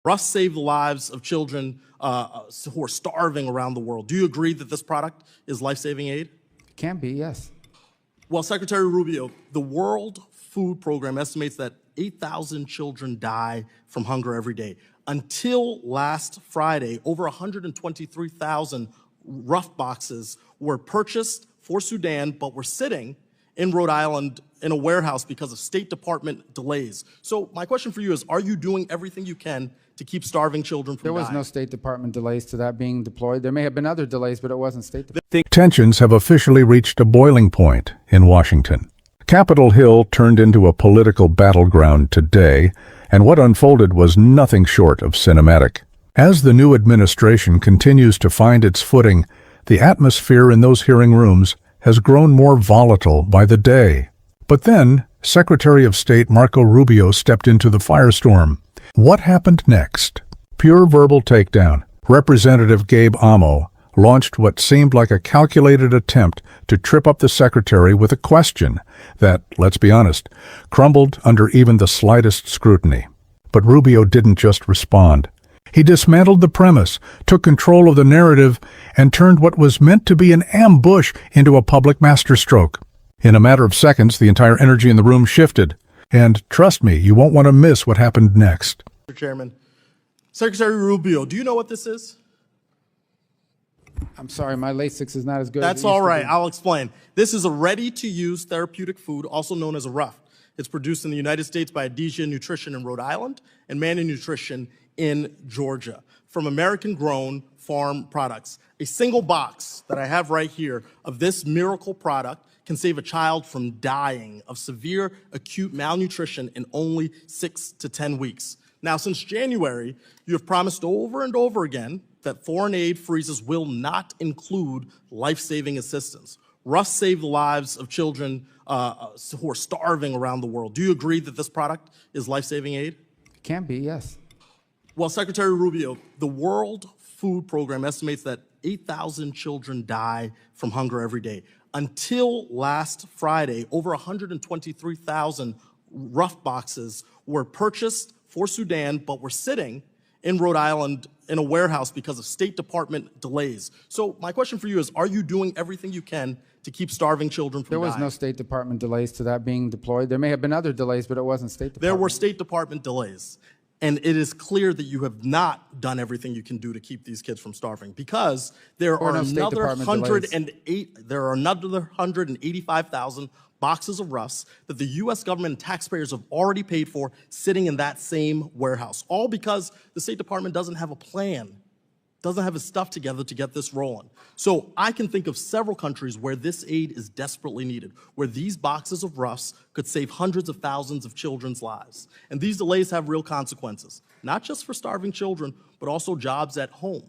Rust saved the lives of children who are starving around the world. Do you agree that this product is life-saving aid? It can be, yes. Well, Secretary Rubio, the World Food Program estimates that 8,000 children die from hunger every day. Until last Friday, over 123,000 rough boxes were purchased for Sudan, but were sitting in Rhode Island in a warehouse because of State Department delays. So my question for you is, are you doing everything you can to keep starving children from dying? There was no State Department delays to that being deployed. There may have been other delays, but it wasn't State Department. Tensions have officially reached a boiling point in Washington. Capitol Hill turned into a political battleground today, and what unfolded was nothing short of cinematic. As the new administration continues to find its footing, the atmosphere in those hearing rooms has grown more volatile by the day. But then, Secretary of State Marco Rubio stepped into the firestorm. What happened next? Pure verbal takedown. Representative Gabe Amo launched what seemed like a calculated attempt to trip up the secretary with a question that, let's be honest, crumbled under even the slightest scrutiny. But Rubio didn't just respond. He dismantled the premise, took control of the narrative, and turned what was meant to be an ambush into a public masterstroke. In a matter of seconds, the entire energy in the room shifted. And trust me, you won't want to miss what happened next. Mr. Chairman, Secretary Rubio, do you know what this is? I'm sorry, my Lasix is not as good. That's all right. I'll explain. This is a ready-to-use therapeutic food, also known as a RUF. It's produced in the United States by Adesia Nutrition in Rhode Island and Manny Nutrition in Georgia from American-grown farm products. A single box that I have right here of this miracle product can save a child from dying of severe acute malnutrition in only 6 to 10 weeks. Now, since January, you have promised over and over again that foreign aid freezes will not include life-saving assistance. RUF saved the lives of children who are starving around the world. Do you agree that this product is life-saving aid? It can be, yes. Well, Secretary Rubio, the World Food Program estimates that 8,000 children die from hunger every day. Until last Friday, over 123,000 RUF boxes were purchased for Sudan, but were sitting in Rhode Island in a warehouse because of State Department delays. So my question for you is, are you doing everything you can to keep starving children from dying? There was no State Department delays to that being deployed. There may have been other delays, but it wasn't State Department. There were State Department delays. And it is clear that you have not done everything you can do to keep these kids from starving, because there are another 185,000 boxes of RUFs that the U.S. government and taxpayers have already paid for sitting in that same warehouse, all because the State Department doesn't have a plan, doesn't have its stuff together to get this rolling. So I can think of several countries where this aid is desperately needed, where these boxes of RUFs could save hundreds of thousands of children's lives. And these delays have real consequences, not just for starving children, but also jobs at home.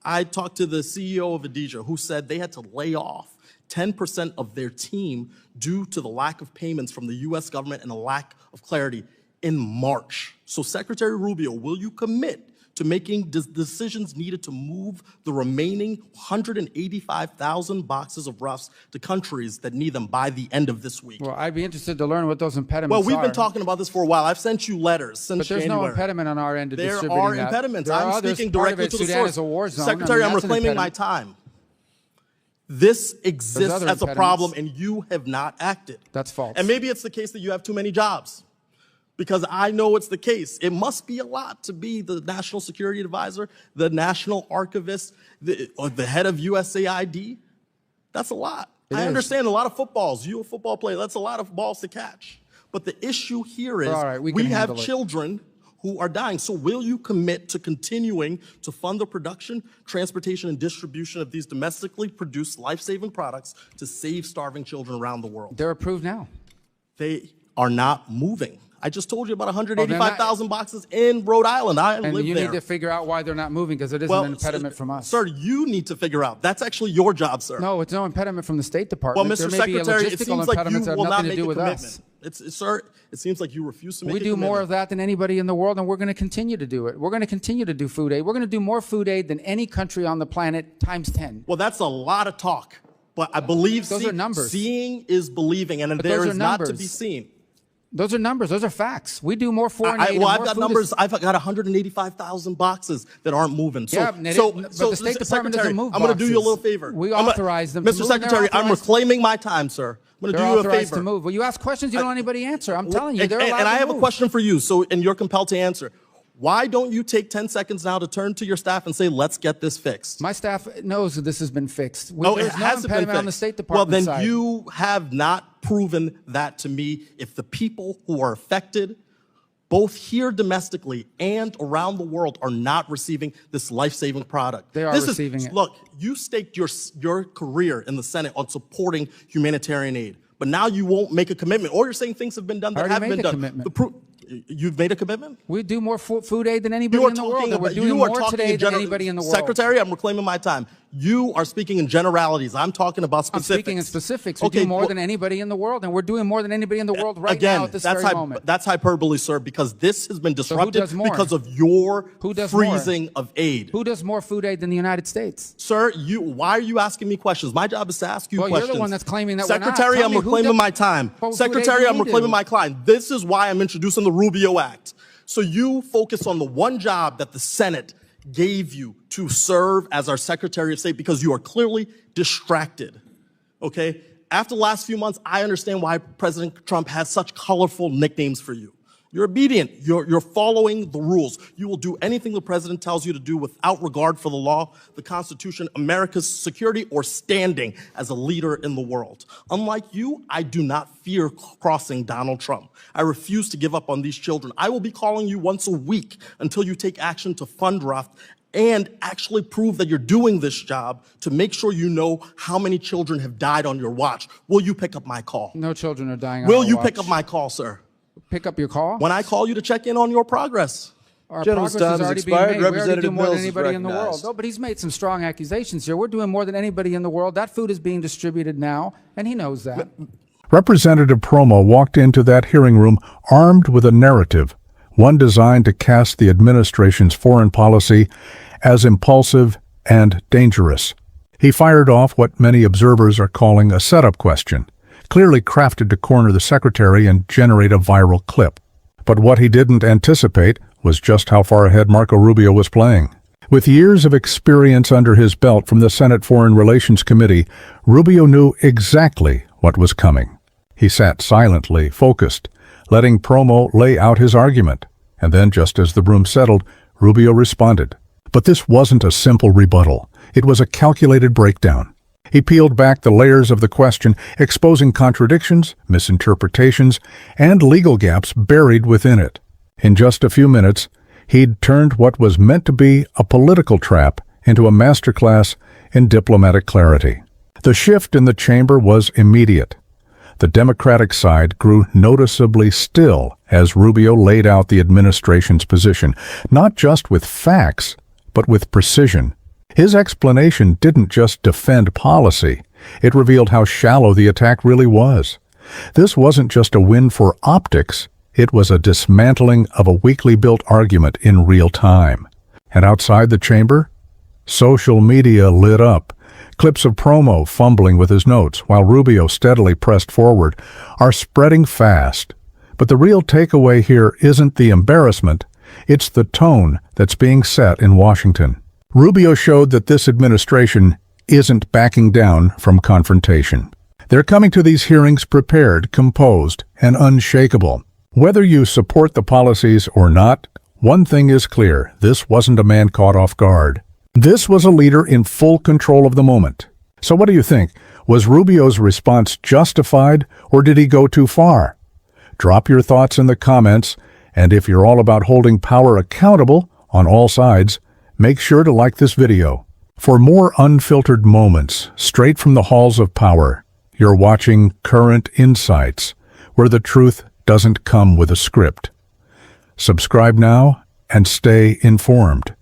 I talked to the CEO of Adesia, who said they had to lay off 10% of their team due to the lack of payments from the U.S. government and a lack of clarity in March. So Secretary Rubio, will you commit to making decisions needed to move the remaining 185,000 boxes of RUFs to countries that need them by the end of this week? Well, I'd be interested to learn what those impediments are. Well, we've been talking about this for a while. I've sent you letters since January. But there's no impediment on our end to distributing that. There are impediments. I'm speaking directly to the Sudan source. is a war zone. Secretary, I'm reclaiming my time. This exists as a problem, and you have not acted. That's false. And maybe it's the case that you have too many jobs, because I know it's the case. It must be a lot to be the National Security Advisor, the National Archivist, or the head of USAID. That's a lot. I understand a lot of footballs. You're a football player. That's a lot of balls to catch. But the issue here is we have children who are dying. So will you commit to continuing to fund the production, transportation, and distribution of these domestically produced life-saving products to save starving children around the world? They're approved now. They are not moving. I just told you about 185,000 boxes in Rhode Island. I live there. And you need to figure out why they're not moving, because it isn't an impediment from us. Sir, you need to figure out. That's actually your job, sir. No, it's no impediment from the State Department. Well, Mr. Secretary, it seems like you will not make a commitment. Us. Sir, it seems like you refuse to make a commitment. We do more of that than anybody in the world, and we're going to continue to do it. We're going to continue to do food aid. We're going to do more food aid than any country on the planet times 10. Well, that's a lot of talk. But I believe those are numbers. Seeing is believing, and there is not to be seen. Those are numbers. Those are facts. We do more foreign aid. Well, I've got numbers. I've got 185,000 boxes that aren't moving. So, Yeah, but the State Department doesn't move I'm going to do you a boxes. little favor. We authorize them to Mr. move, and they're Secretary, I'm authorized- reclaiming my time, sir. I'm going to do They're you a authorized favor. to move. Well, you ask questions you don't let anybody answer. I'm telling you, they're allowed And I to have a move. question for you, and you're compelled to answer. Why don't you take 10 seconds now to turn to your staff and say, let's get this fixed? My staff knows that this has been fixed. Oh, it There's no hasn't been impediment on the fixed. State Department Well, then side. you have not proven that to me. If the people who are affected, both here domestically and around the world, are not receiving this life-saving product. They are receiving it. Look, you staked your career in the Senate on supporting humanitarian aid, but now you won't make a commitment, or you're saying things have been done that already haven't made been a done. commitment. You've made a commitment? We do more food aid than anybody in the world, and we're doing more today than anybody in the world. Secretary, I'm reclaiming my time. You are speaking in generalities. I'm talking about I'm specifics. speaking in specifics. We do more than anybody in the world, and we're doing more than anybody in the world right now at this very moment. That's hyperbole, sir, because this has been disrupted does more? because of your Who does more? freezing of aid. Who does more food aid than the United States? Sir, why are you asking me questions? My job is to ask you Well, questions. you're the one that's claiming that we're not. Secretary, Tell I'm me who reclaiming does my time. more food aid Secretary, than I'm we reclaiming do? my client. This is why I'm introducing the Rubio Act. So you focus on the one job that the Senate gave you to serve as our Secretary of State because you are clearly distracted, okay? After the last few months, I understand why President Trump has such colorful nicknames for you. You're obedient. You're following the rules. You will do anything the president tells you to do without regard for the law, the Constitution, America's security, or standing as a leader in the world. Unlike you, I do not fear crossing Donald Trump. I refuse to give up on these children. I will be calling you once a week until you take action to fund RUF and actually prove that you're doing this job to make sure you know how many children have died on your watch. Will you pick up my call? No children are dying on Will our you watch. pick up my call, sir? Pick up your call? When I call you to check in on your progress. Our Gentleman's progress time is has already being expired. made. We already do Representative more than Mills is anybody in the world. recognized. No, but he's made some strong accusations here. We're doing more than anybody in the world. That food is being distributed now, and he knows that. Representative Promo walked into that hearing room armed with a narrative, one designed to cast the administration's foreign policy as impulsive and dangerous. He fired off what many observers are calling a setup question, clearly crafted to corner the secretary and generate a viral clip. But what he didn't anticipate was just how far ahead Marco Rubio was playing. With years of experience under his belt from the Senate Foreign Relations Committee, Rubio knew exactly what was coming. He sat silently, focused, letting Promo lay out his argument. And then, just as the room settled, Rubio responded. But this wasn't a simple rebuttal. It was a calculated breakdown. He peeled back the layers of the question, exposing contradictions, misinterpretations, and legal gaps buried within it. In just a few minutes, he'd turned what was meant to be a political trap into a masterclass in diplomatic clarity. The shift in the chamber was immediate. The Democratic side grew noticeably still as Rubio laid out the administration's position, not just with facts, but with precision. His explanation didn't just defend policy, it revealed how shallow the attack really was. This wasn't just a win for optics, it was a dismantling of a weakly built argument in real time. And outside the chamber, social media lit up. Clips of Promo fumbling with his notes while Rubio steadily pressed forward are spreading fast. But the real takeaway here isn't the embarrassment, it's the tone that's being set in Washington. Rubio showed that this administration isn't backing down from confrontation. They're coming to these hearings prepared, composed, and unshakable. Whether you support the policies or not, one thing is clear, this wasn't a man caught off guard. This was a leader in full control of the moment. So what do you think? Was Rubio's response justified, or did he go too far? Drop your thoughts in the comments, and if you're all about holding power accountable on all sides, make sure to like this video. For more unfiltered moments, straight from the halls of power, you're watching Current Insights, where the truth doesn't come with a script. Subscribe now and stay informed.